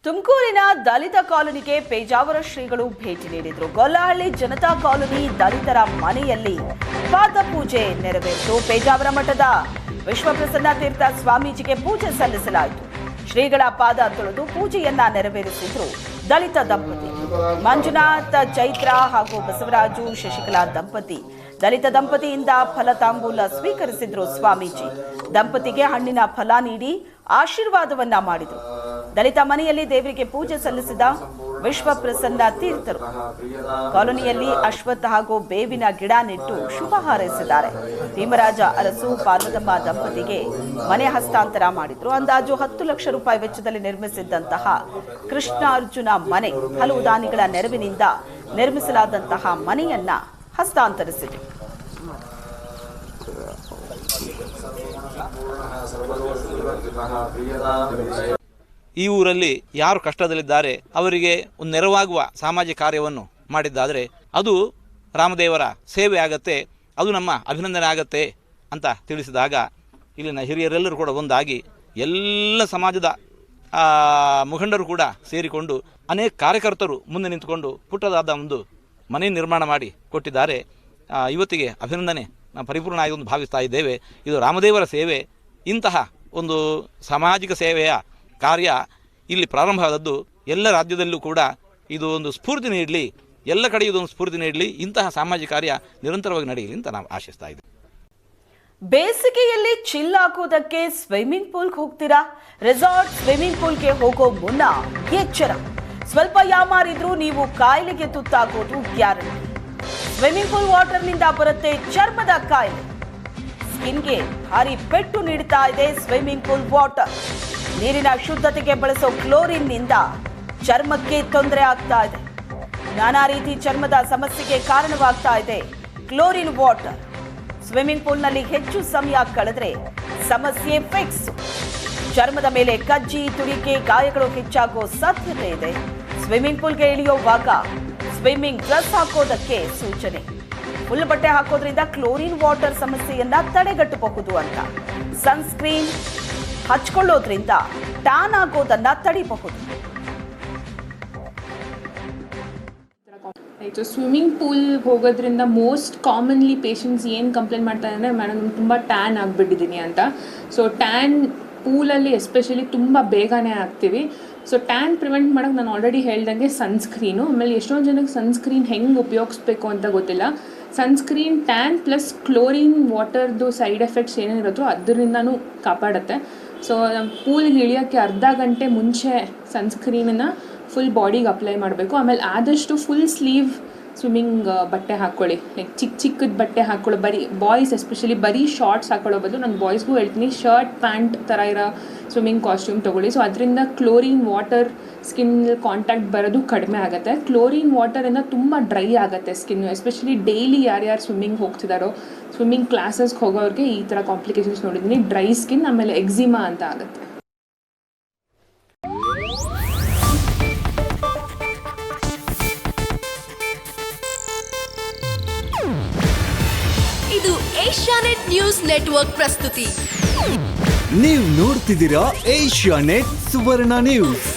ತುಮಕೂರಿನ ದಲಿತ ಕಾಲೋನಿಗೆ ಪೇಜಾವರ ಶ್ರೀಗಳು ಭೇಟಿ ನೀಡಿದರು. ಗೊಲ್ಲಹಳ್ಳಿ ಜನತಾ ಕಾಲೋನಿ ದಲಿತರ ಮನೆಯಲ್ಲಿ ಪಾದಪೂಜೆ ನೆರವೇರಿತು. ಪೇಜಾವರ ಮಠದ ವಿಶ್ವಪ್ರಸನ್ನ ತೀರ್ಥ ಸ್ವಾಮೀಜಿಗೆ ಪೂಜೆ ಸಲ್ಲಿಸಲಾಯಿತು. ಶ್ರೀಗಳ ಪಾದ ತೊಳೆದು ಪೂಜೆಯನ್ನ ನೆರವೇರಿಸಿದ್ರು ದಲಿತ ದಂಪತಿ. ಮಂಜುನಾಥ್ ಚೈತ್ರ ಹಾಗೂ ಬಸವರಾಜು ಶಶಿಕಲಾ ದಂಪತಿ. ದಲಿತ ದಂಪತಿಯಿಂದ ಫಲತಾಂಬೂಲ ಸ್ವೀಕರಿಸಿದ್ರು ಸ್ವಾಮೀಜಿ. ದಂಪತಿಗೆ ಹಣ್ಣಿನ ಫಲ ನೀಡಿ ಆಶೀರ್ವಾದವನ್ನ ಮಾಡಿದರು. ದಲಿತ ಮನೆಯಲ್ಲಿ ದೇವರಿಗೆ ಪೂಜೆ ಸಲ್ಲಿಸಿದ ವಿಶ್ವಪ್ರಸನ್ನ ತೀರ್ಥರು ಕಾಲೋನಿಯಲ್ಲಿ ಅಶ್ವತ್ಥ ಹಾಗೂ ಬೇವಿನ ಗಿಡ ನೆಟ್ಟು ಶುಭ ಹಾರೈಸಿದ್ದಾರೆ. ಭೀಮರಾಜ ಅರಸು ಪಾರ್ವತಮ್ಮ ದಂಪತಿಗೆ ಮನೆ ಹಸ್ತಾಂತರ ಮಾಡಿದ್ರು. ಅಂದಾಜು 10 ಲಕ್ಷ ರೂಪಾಯಿ ವೆಚ್ಚದಲ್ಲಿ ನಿರ್ಮಿಸಿದ್ದಂತಹ ಕೃಷ್ಣಾರ್ಜುನ ಮನೆ ಹಲವು ದಾನಿಗಳ ನೆರವಿನಿಂದ ನಿರ್ಮಿಸಲಾದಂತಹ ಮನೆಯನ್ನ ಹಸ್ತಾಂತರಿಸಿದೆ. ಈ ಊರಲ್ಲಿ ಯಾರು ಕಷ್ಟದಲ್ಲಿದ್ದಾರೆ ಅವರಿಗೆ ಒಂದು ನೆರವಾಗುವ ಸಾಮಾಜಿಕ ಕಾರ್ಯವನ್ನು ಮಾಡಿದ್ದಾದರೆ ಅದು ರಾಮದೇವರ ಸೇವೆ ಆಗತ್ತೆ, ಅದು ನಮ್ಮ ಅಭಿನಂದನೆ ಆಗತ್ತೆ ಅಂತ ತಿಳಿಸಿದಾಗ ಇಲ್ಲಿನ ಹಿರಿಯರೆಲ್ಲರೂ ಕೂಡ ಒಂದಾಗಿ ಎಲ್ಲ ಸಮಾಜದ ಮುಖಂಡರು ಕೂಡ ಸೇರಿಕೊಂಡು ಅನೇಕ ಕಾರ್ಯಕರ್ತರು ಮುಂದೆ ನಿಂತುಕೊಂಡು ಪುಟ್ಟದಾದ ಒಂದು ಮನೆ ನಿರ್ಮಾಣ ಮಾಡಿ ಕೊಟ್ಟಿದ್ದಾರೆ. ಇವತ್ತಿಗೆ ಅಭಿನಂದನೆ ಪರಿಪೂರ್ಣ ಆಗಿ ಒಂದು ಭಾವಿಸ್ತಾ ಇದ್ದೇವೆ. ಇದು ರಾಮದೇವರ ಸೇವೆ. ಇಂತಹ ಒಂದು ಸಾಮಾಜಿಕ ಸೇವೆಯ ಕಾರ್ಯ ಇಲ್ಲಿ ಪ್ರಾರಂಭವಾದದ್ದು. ಎಲ್ಲ ರಾಜ್ಯದಲ್ಲೂ ಕೂಡ ಇದು ಒಂದು ಸ್ಫೂರ್ತಿ ನೀಡಲಿ, ಎಲ್ಲ ಕಡೆ ಇದೊಂದು ಸ್ಫೂರ್ತಿ ನೀಡಲಿ, ಇಂತಹ ಸಾಮಾಜಿಕ ಕಾರ್ಯ ನಿರಂತರವಾಗಿ ನಡೆಯಲಿ ಅಂತ ನಾವು ಆಶಿಸ್ತಾ ಇದ್ದೀವಿ. ಬೇಸಿಗೆಯಲ್ಲಿ ಚಿಲ್ ಹಾಕೋದಕ್ಕೆ ಸ್ವಿಮ್ಮಿಂಗ್ ಪೂಲ್ಗೆ ಹೋಗ್ತೀರಾ? ರೆಸಾರ್ಟ್ ಸ್ವಿಮ್ಮಿಂಗ್ ಪೂಲ್ಗೆ ಹೋಗೋ ಮುನ್ನ ಎಚ್ಚರ. ಸ್ವಲ್ಪ ಯಾಮಾರಿದ್ರೂ ನೀವು ಕಾಯಿಲೆಗೆ ತುತ್ತಾಗೋದು ಗ್ಯಾರಂಟಿ. ಸ್ವಿಮ್ಮಿಂಗ್ ಪೂಲ್ ವಾಟರ್ನಿಂದ ಬರುತ್ತೆ ಚರ್ಮದ ಕಾಯಿಲೆ. ಸ್ಕಿನ್ಗೆ ಭಾರಿ ಪೆಟ್ಟು ನೀಡ್ತಾ ಇದೆ ಸ್ವಿಮ್ಮಿಂಗ್ ಪೂಲ್ ವಾಟರ್. ನೀರಿನ ಶುದ್ಧತೆಗೆ ಬಳಸೋ ಕ್ಲೋರಿನ್ನಿಂದ ಚರ್ಮಕ್ಕೆ ತೊಂದರೆ ಆಗ್ತಾ ಇದೆ. ನಾನಾ ರೀತಿ ಚರ್ಮದ ಸಮಸ್ಯೆಗೆ ಕಾರಣವಾಗ್ತಾ ಇದೆ ಕ್ಲೋರಿನ್ ವಾಟರ್. ಸ್ವಿಮ್ಮಿಂಗ್ ಪೂಲ್ನಲ್ಲಿ ಹೆಚ್ಚು ಸಮಯ ಕಳೆದ್ರೆ ಸಮಸ್ಯೆ ಫಿಕ್ಸ್. ಚರ್ಮದ ಮೇಲೆ ಕಜ್ಜಿ, ತುರಿಕೆ, ಗಾಯಗಳು ಹೆಚ್ಚಾಗೋ ಸಾಧ್ಯತೆ ಇದೆ. ಸ್ವಿಮ್ಮಿಂಗ್ ಪೂಲ್ಗೆ ಇಳಿಯುವಾಗ ಸ್ವಿಮ್ಮಿಂಗ್ ಡ್ರೆಸ್ ಹಾಕೋದಕ್ಕೆ ಸೂಚನೆ. ಫುಲ್ ಬಟ್ಟೆ ಹಾಕೋದ್ರಿಂದ ಕ್ಲೋರಿನ್ ವಾಟರ್ ಸಮಸ್ಯೆಯನ್ನ ತಡೆಗಟ್ಟಬಹುದು ಅಂತ. ಸನ್ಸ್ಕ್ರೀನ್ ಹಚ್ಕೊಳ್ಳೋದ್ರಿಂದ ಟ್ಯಾನ್ ಆಗೋದನ್ನ ತಡಿಬಹುದು. ಆಯಿತು. ಸ್ವಿಮ್ಮಿಂಗ್ ಪೂಲ್ ಹೋಗೋದ್ರಿಂದ ಮೋಸ್ಟ್ ಕಾಮನ್ಲಿ ಪೇಷಂಟ್ಸ್ ಏನು ಕಂಪ್ಲೇಂಟ್ ಮಾಡ್ತಾರೆ ಅಂದರೆ, ಮೇಡಮ್ ತುಂಬ ಟ್ಯಾನ್ ಆಗಿಬಿಟ್ಟಿದ್ದೀನಿ ಅಂತ. ಸೊ ಟ್ಯಾನ್ ಪೂಲಲ್ಲಿ ಎಸ್ಪೆಷಲಿ ತುಂಬ ಬೇಗನೆ ಆಗ್ತೀವಿ. ಸೊ ಟ್ಯಾನ್ ಪ್ರಿವೆಂಟ್ ಮಾಡೋಕ್ಕೆ ನಾನು ಆಲ್ರೆಡಿ ಹೇಳ್ದಂಗೆ ಸನ್ಸ್ಕ್ರೀನು. ಆಮೇಲೆ ಎಷ್ಟೊಂದು ಜನಕ್ಕೆ ಸನ್ಸ್ಕ್ರೀನ್ ಹೆಂಗೆ ಉಪಯೋಗಿಸ್ಬೇಕು ಅಂತ ಗೊತ್ತಿಲ್ಲ. ಸನ್ಸ್ಕ್ರೀನ್ ಟ್ಯಾನ್ ಪ್ಲಸ್ ಕ್ಲೋರಿನ್ ವಾಟರ್ದು ಸೈಡ್ ಎಫೆಕ್ಟ್ಸ್ ಏನೇನಿರುತ್ತೋ ಅದರಿಂದನೂ ಕಾಪಾಡುತ್ತೆ. ಸೊ ಪೂಲಿಗೆ ಇಳಿಯೋಕ್ಕೆ ಅರ್ಧ ಗಂಟೆ ಮುಂಚೆ ಸನ್ಸ್ಕ್ರೀನನ್ನು ಫುಲ್ ಬಾಡಿಗೆ ಅಪ್ಲೈ ಮಾಡಬೇಕು. ಆಮೇಲೆ ಆದಷ್ಟು ಫುಲ್ ಸ್ಲೀವ್ ಸ್ವಿಮ್ಮಿಂಗ್ ಬಟ್ಟೆ ಹಾಕ್ಕೊಳ್ಳಿ. ಲೈಕ್ ಚಿಕ್ಕದ ಬಟ್ಟೆ ಹಾಕ್ಕೊಳ್ಳೋ, ಬರೀ ಬಾಯ್ಸ್ ಎಸ್ಪೆಷಲಿ ಬರೀ ಶಾರ್ಟ್ಸ್ ಹಾಕೊಳ್ಳೋ ಬದಲು ನಾನು ಬಾಯ್ಸ್ಗೂ ಹೇಳ್ತೀನಿ ಶರ್ಟ್ ಪ್ಯಾಂಟ್ ಥರ ಇರೋ ಸ್ವಿಮ್ಮಿಂಗ್ ಕಾಸ್ಟ್ಯೂಮ್ ತೊಗೊಳ್ಳಿ. ಸೊ ಅದರಿಂದ ಕ್ಲೋರಿನ್ ವಾಟರ್ ಸ್ಕಿನ್ ಕಾಂಟ್ಯಾಕ್ಟ್ ಬರೋದು ಕಡಿಮೆ ಆಗುತ್ತೆ. ಕ್ಲೋರಿನ್ ವಾಟರಿಂದ ತುಂಬ ಡ್ರೈ ಆಗುತ್ತೆ ಸ್ಕಿನ್ನು. ಎಸ್ಪೆಷಲಿ ಡೈಲಿ ಯಾರ್ಯಾರು ಸ್ವಿಮ್ಮಿಂಗ್ ಹೋಗ್ತಿದ್ದಾರೋ, ಸ್ವಿಮ್ಮಿಂಗ್ ಕ್ಲಾಸಸ್ಗೆ ಹೋಗೋರಿಗೆ ಈ ಥರ ಕಾಂಪ್ಲಿಕೇಶನ್ಸ್ ನೋಡಿದ್ದೀನಿ. ಡ್ರೈ ಸ್ಕಿನ್, ಆಮೇಲೆ ಎಕ್ಸಿಮಾ ಅಂತ ಆಗುತ್ತೆ. ಇದು ಏಷ್ಯಾನೆಟ್ ನ್ಯೂಸ್ ನೆಟ್ವರ್ಕ್ ಪ್ರಸ್ತುತಿ. ನೀವು ನೋಡ್ತಿದ್ದೀರಾ ಏಷ್ಯಾನೆಟ್ ಸುವರ್ಣ ನ್ಯೂಸ್.